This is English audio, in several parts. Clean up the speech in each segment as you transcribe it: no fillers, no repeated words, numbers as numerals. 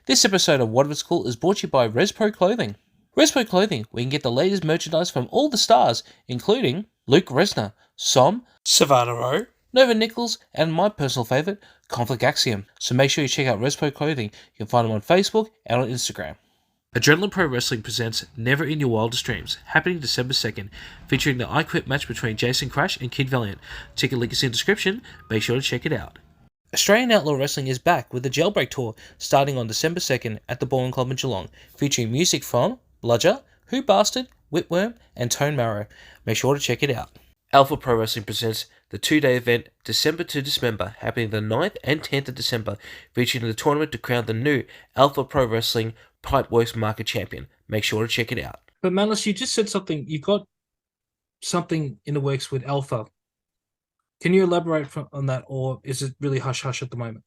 This episode of What If It's Cool is brought to you by Respro Clothing. Respro Clothing, where you can get the latest merchandise from all the stars, including Luke Resner, Som, Savannah Rowe, Nova Nichols, and my personal favourite, Conflict Axiom. So make sure you check out Respro Clothing. You can find them on Facebook and on Instagram. Adrenaline Pro Wrestling presents Never in Your Wildest Dreams, happening December 2nd, featuring the I Quit match between Jason Crash and Kid Valiant. Ticket link is in the description, make sure to check it out. Australian Outlaw Wrestling is back with the Jailbreak Tour starting on December 2nd at the Bowling Club in Geelong, featuring music from Bludger, Who Bastard, Whipworm, and Tone Marrow. Make sure to check it out. Alpha Pro Wrestling presents the two-day event December to Dismember, happening the 9th and 10th of December, featuring the tournament to crown the new Alpha Pro Wrestling Pipeworks Market Champion. Make sure to check it out. But Manos, you just said something. You've got something in the works with Alpha. Can you elaborate on that, or is it really hush-hush at the moment?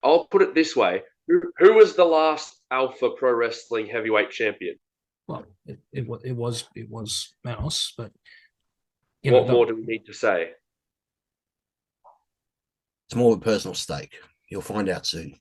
I'll put it this way. Who was the last Alpha Pro Wrestling heavyweight champion? Well, it was Manos, but what more do we need to say? It's more of a personal stake. You'll find out soon.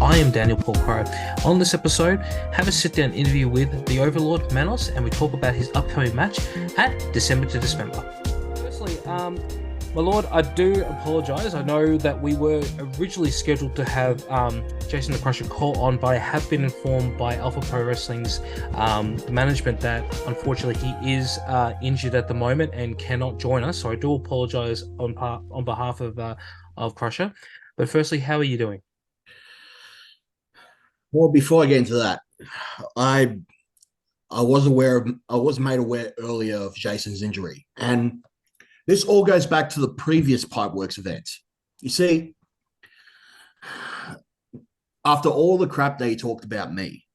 I am Daniel Paul Crow. On this episode, have a sit-down interview with the Overlord Manos, and we talk about his upcoming match at December to Dismember. Firstly, my lord, I do apologise. I know that we were originally scheduled to have Jason the Crusher call on, but I have been informed by Alpha Pro Wrestling's management that unfortunately he is injured at the moment and cannot join us. So I do apologise on behalf of Crusher. But firstly, how are you doing? Well, before I get into that, I was made aware earlier of Jason's injury, and this all goes back to the previous Pipeworks event. You see, after all the crap they talked about me,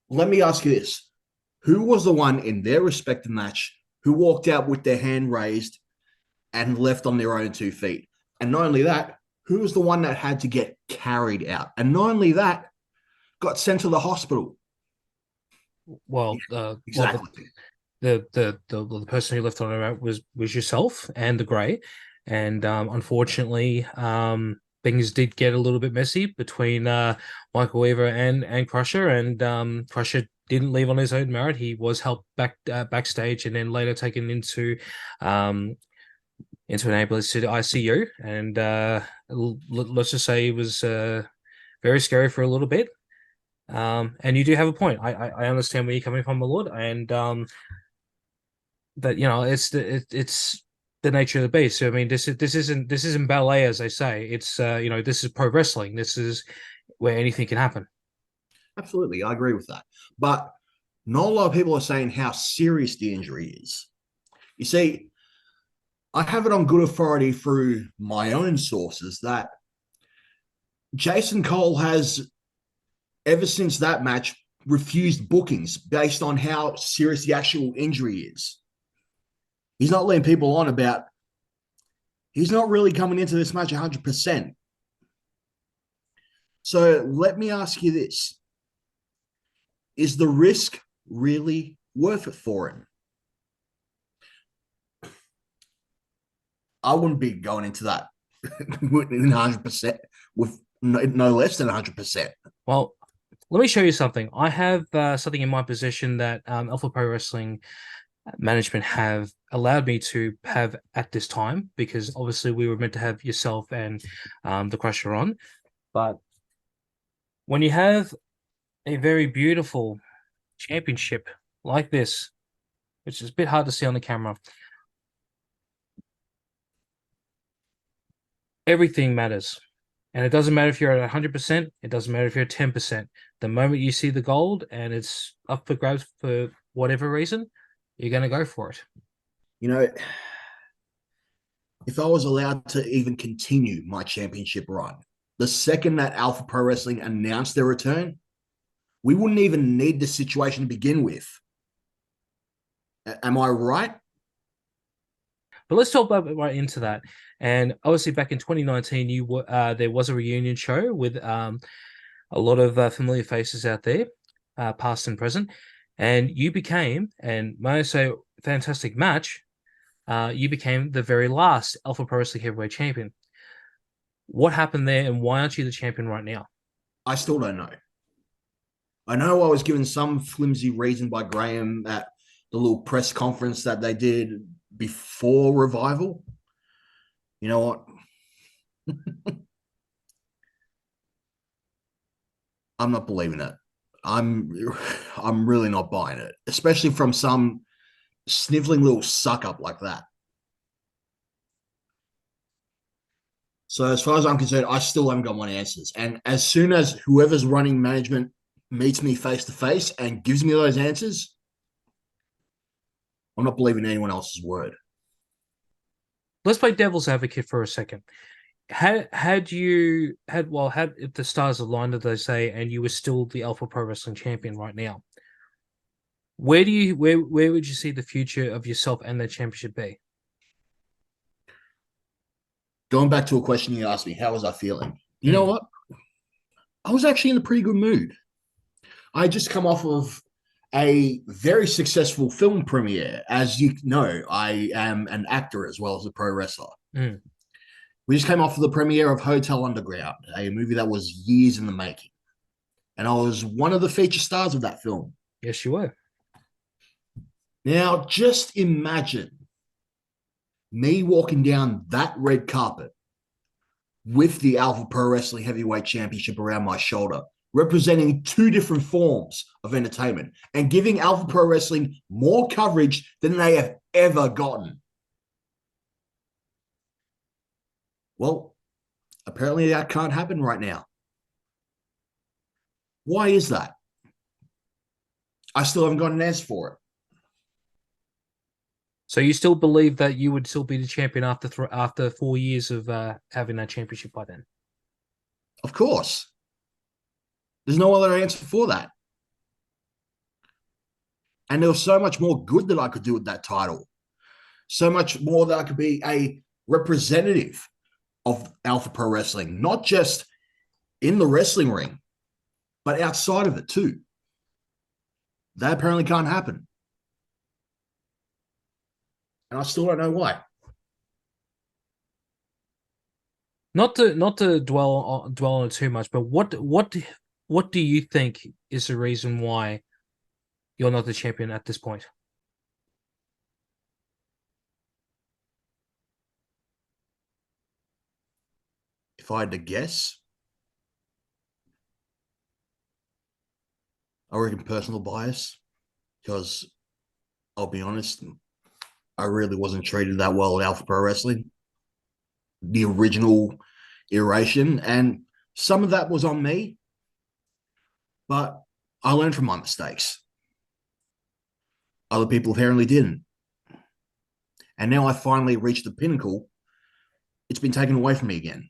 let me ask you this: who was the one in their respective match who walked out with their hand raised and left on their own 2 feet? And not only that, who was the one that had to get carried out? And not only that, got sent to the hospital. Well, exactly. The person who left on it was yourself and the Grey, and unfortunately, things did get a little bit messy between Michael Weaver and Crusher, and Crusher didn't leave on his own merit. He was helped backstage, and then later taken into an ambulance to the ICU, and let's just say it was very scary for a little bit. And you do have a point. I understand where you're coming from, my lord, and that it's the nature of the beast. So, I mean, this isn't ballet, as they say. It's this is pro wrestling. This is where anything can happen. Absolutely, I agree with that. But not a lot of people are saying how serious the injury is. You see, I have it on good authority through my own sources that Jason Cole has, ever since that match, refused bookings based on how serious the actual injury is. He's not letting people on about he's not really coming into this match 100%. So let me ask you this. Is the risk really worth it for him? I wouldn't be going into that 100% with no less than 100%. Well, let me show you something. I have something in my possession that Alpha Pro Wrestling management have allowed me to have at this time, because obviously we were meant to have yourself and the Crusher on. But when you have a very beautiful championship like this, which is a bit hard to see on the camera, everything matters. And it doesn't matter if you're at 100%. It doesn't matter if you're at 10%. The moment you see the gold and it's up for grabs for whatever reason, you're going to go for it. You know, if I was allowed to even continue my championship run, the second that Alpha Pro Wrestling announced their return we wouldn't even need this situation to begin with. Am I right? But let's talk about right into that. And obviously, back in 2019, there was a reunion show with a lot of familiar faces out there, past and present, and you became, and may I say, fantastic match. You became the very last Alpha Pro Wrestling Heavyweight Champion. What happened there, and why aren't you the champion right now? I still don't know. I know I was given some flimsy reason by Graham at the little press conference that they did before Revival. You know what? I'm not believing it. I'm really not buying it, especially from some sniveling little suck up like that. So as far as I'm concerned, I still haven't got my answers. And as soon as whoever's running management meets me face to face and gives me those answers, I'm not believing anyone else's word. Let's play devil's advocate for a second. Had if the stars aligned, as they say, and you were still the Alpha Pro Wrestling Champion right now, where would you see the future of yourself and the championship be? Going back to a question you asked me, how was I feeling? You know what? I was actually in a pretty good mood. I just come off of a very successful film premiere. As you know, I am an actor as well as a pro wrestler. We just came off of the premiere of Hotel Underground, a movie that was years in the making. And I was one of the feature stars of that film. Yes, you were. Now, just imagine me walking down that red carpet with the Alpha Pro Wrestling Heavyweight Championship around my shoulder, representing two different forms of entertainment and giving Alpha Pro Wrestling more coverage than they have ever gotten. Well, apparently that can't happen right now. Why is that? I still haven't got an answer for it. So you still believe that you would still be the champion after 4 years of having that championship by then? Of course. There's no other answer for that. And there was so much more good that I could do with that title. So much more that I could be a representative of Alpha Pro Wrestling, not just in the wrestling ring, but outside of it too. That apparently can't happen. And I still don't know why. Not to dwell on it too much, but what do you think is the reason why you're not the champion at this point? If I had to guess, I reckon personal bias, because I'll be honest, I really wasn't treated that well at Alpha Pro Wrestling, the original iteration, and some of that was on me, but I learned from my mistakes. Other people apparently didn't. And now I finally reached the pinnacle. It's been taken away from me again.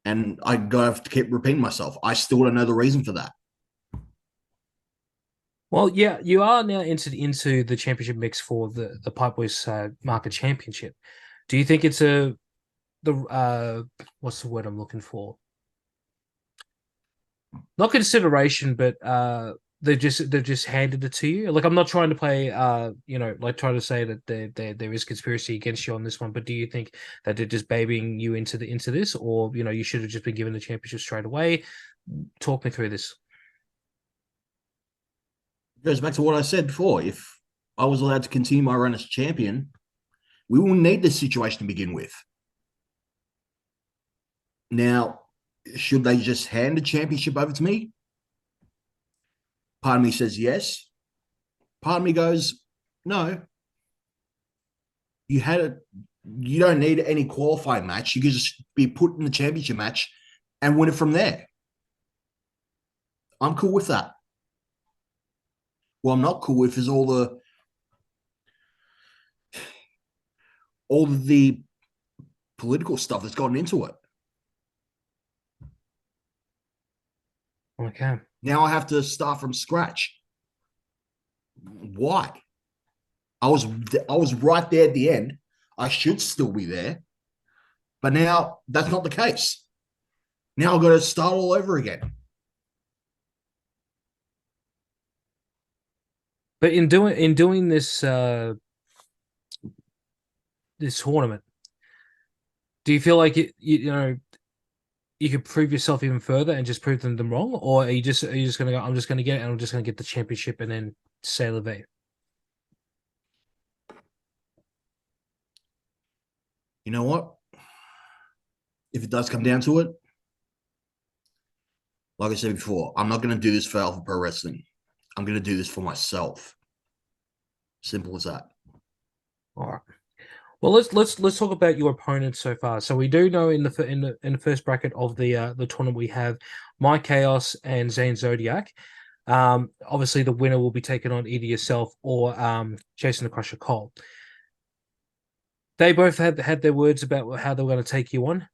And I have to keep repeating myself. I still don't know the reason for that. Well, yeah, you are now entered into the championship mix for the Pipeworks Market Championship. Do you think it's what's the word I'm looking for? Not consideration, but they've just handed it to you. Like, I'm not trying to play like try to say that there is conspiracy against you on this one, but do you think that they're just babying you into this, or you should have just been given the championship straight away? Talk me through this. It goes back to what I said before. If I was allowed to continue my run as champion, we wouldn't need this situation to begin with. Now, should they just hand the championship over to me? Part of me says yes. Part of me goes, no. You had it. You don't need any qualifying match. You could just be put in the championship match and win it from there. I'm cool with that. What I'm not cool with is all the political stuff that's gotten into it. Okay. Now I have to start from scratch. Why? I was right there at the end. I should still be there, but now that's not the case. Now I've got to start all over again. But in doing this this tournament, do you feel like you could prove yourself even further and just prove them wrong, or are you just gonna go? I'm just gonna get it, and I'm just gonna get the championship, and then say la vie. You know what? If it does come down to it, like I said before, I'm not going to do this for Alpha Pro Wrestling. I'm going to do this for myself. Simple as that. All right. Well, let's talk about your opponents so far. So we do know in the first bracket of the tournament we have Mike Chaos and Zane Zodiac. Obviously the winner will be taken on either yourself or Jason the Crusher Cole. They both had their words about how they were going to take you on.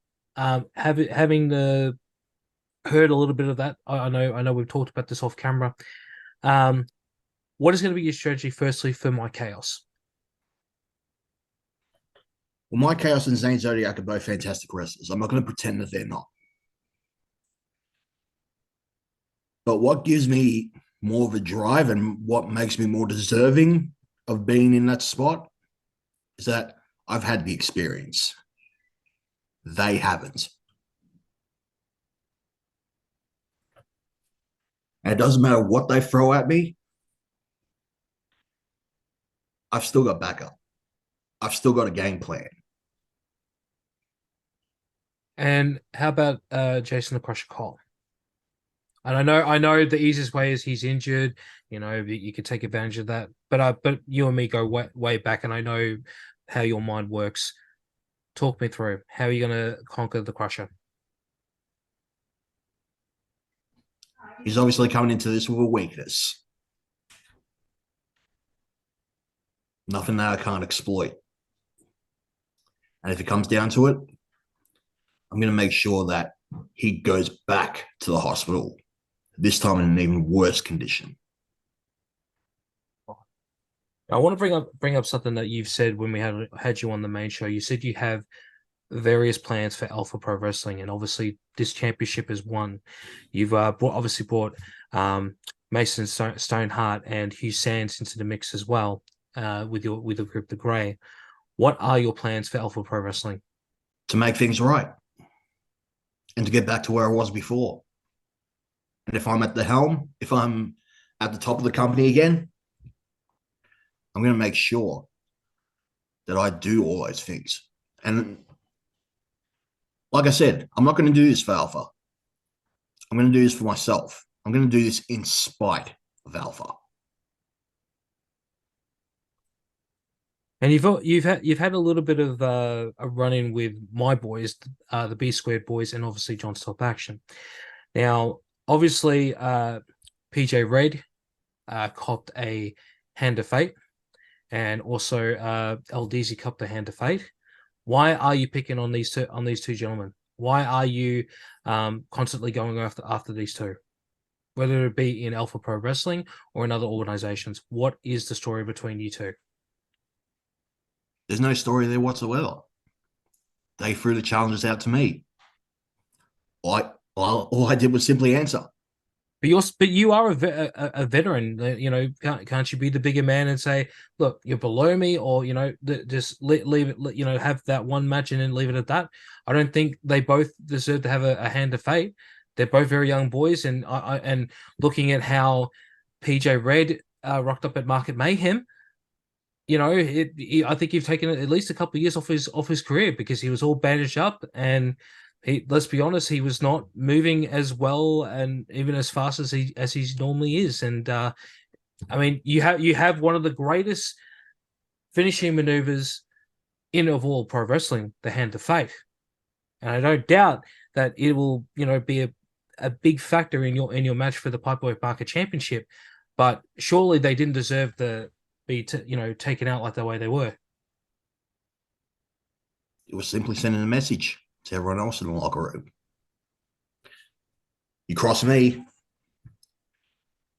Having heard a little bit of that, I know we've talked about this off camera. What is going to be your strategy firstly for Mike Chaos? Well, Mike Chaos and Zane Zodiac are both fantastic wrestlers. I'm not going to pretend that they're not. But what gives me more of a drive and what makes me more deserving of being in that spot is that I've had the experience. They haven't. And it doesn't matter what they throw at me, I've still got backup. I've still got a game plan. And how about Jason the Crusher Cole? And I know the easiest way is he's injured. You could take advantage of that. But you and me go way back, and I know how your mind works. Talk me through how are you going to conquer the Crusher? He's obviously coming into this with a weakness. Nothing that I can't exploit. And if it comes down to it, I'm going to make sure that he goes back to the hospital, this time in an even worse condition. I want to bring up something that you've said when we had you on the main show. You said you have various plans for Alpha Pro Wrestling, and obviously this championship is one. You've brought Mason Stoneheart and Hugh Sands into the mix as well, with the group The Grey. What are your plans for Alpha Pro Wrestling? To make things right and to get back to where I was before. And if I'm at the helm, if I'm at the top of the company again, I'm going to make sure that I do all those things. And like I said, I'm not going to do this for Alpha. I'm going to do this for myself. I'm going to do this in spite of Alpha. And you've had a little bit of a run-in with my boys, the B Squared boys, and obviously John Stop Action. Now, obviously, PJ Red copped a Hand of Fate, and also LDZ copped a Hand of Fate. Why are you picking on these two gentlemen? Why are you constantly going after these two? Whether it be in Alpha Pro Wrestling or in other organizations, what is the story between you two? There's no story there whatsoever. They threw the challenges out to me. All I did was simply answer. But you are a veteran. Can't you be the bigger man and say, look, you're below me, or just leave it. Have that one match and then leave it at that. I don't think they both deserve to have a Hand of Fate. They're both very young boys, and looking at how PJ Red rocked up at Market Mayhem, I think you've taken at least a couple of years off his career, because he was all bandaged up, and let's be honest, he was not moving as well and even as fast as he normally is. And you have one of the greatest finishing maneuvers of all pro wrestling, the Hand of Fate, and I don't doubt that it will be a big factor in your match for the Pipeworks Market Championship. But surely they didn't deserve to be taken out like the way they were. It was simply sending a message to everyone else in the locker room. You cross me,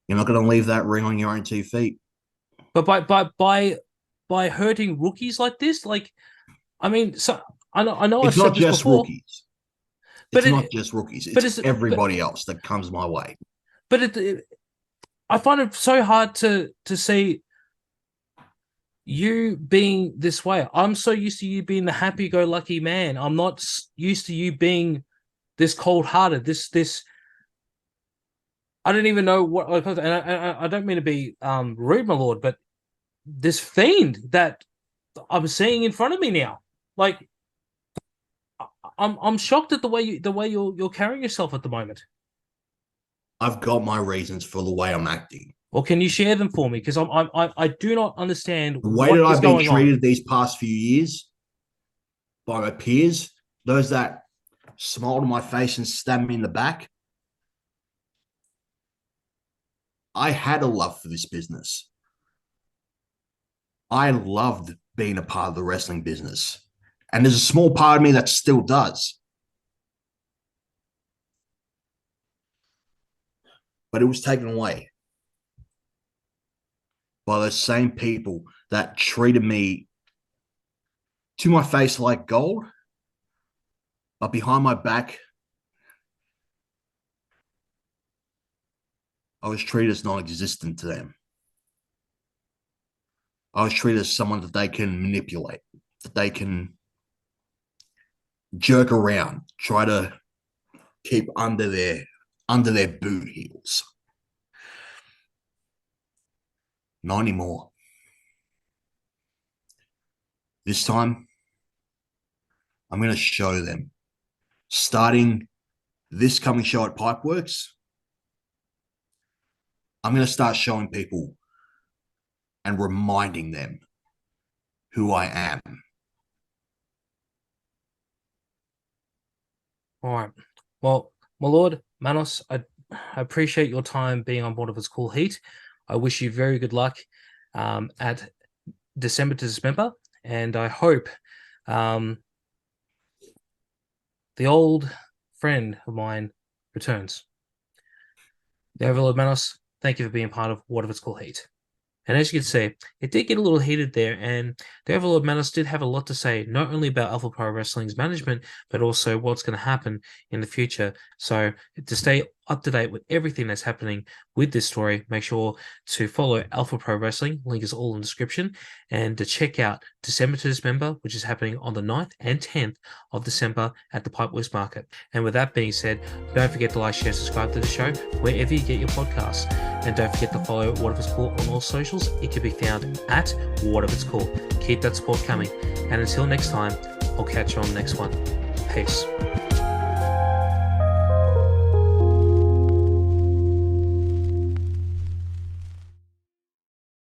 You're not going to leave that ring on your own 2 feet. But by hurting rookies like this, like, I mean, so I know I've It's said not this just before, rookies. but It's not just rookies. It's everybody else that comes my way. But I find it so hard to see you being this way. I'm so used to you being the happy-go-lucky man. I'm not used to you being this cold-hearted. This. I don't even know what. And I don't mean to be rude, my lord, but this fiend that I'm seeing in front of me now, like, I'm shocked at the way you're carrying yourself at the moment. I've got my reasons for the way I'm acting. Well, can you share them for me? Because I do not understand The way what that is I've been going treated on. these past few years by my peers, those that smiled on my face and stabbed me in the back. I had a love for this business. I loved being a part of the wrestling business. And there's a small part of me that still does. But it was taken away by those same people that treated me to my face like gold, but behind my back, I was treated as non-existent to them. I was treated as someone that they can manipulate, that they can jerk around, try to keep under their boot heels. Not anymore. This time, I'm going to show them. Starting this coming show at Pipeworks, I'm going to start showing people and reminding them who I am. All right. Well, my lord Manos, I appreciate your time being on board of It's Cool Heat. I wish you very good luck at December to Dismember, and I hope the old friend of mine returns. The Overlord Manos, thank you for being part of What If It's Cool Heat. And as you can see, it did get a little heated there, and the Overlord Manos did have a lot to say, not only about Alpha Pro Wrestling's management, but also what's going to happen in the future. So to stay up to date with everything that's happening with this story, make sure to follow Alpha Pro Wrestling, link is all in the description, and to check out December to Dismember, which is happening on the 9th and 10th of December at the Pipeworks Market. And with that being said, don't forget to like, share, subscribe to the show wherever you get your podcasts. And don't forget to follow What If It's Cool on all socials. It can be found at What If It's Cool. Keep that support coming. And until next time, I'll catch you on the next one. Peace.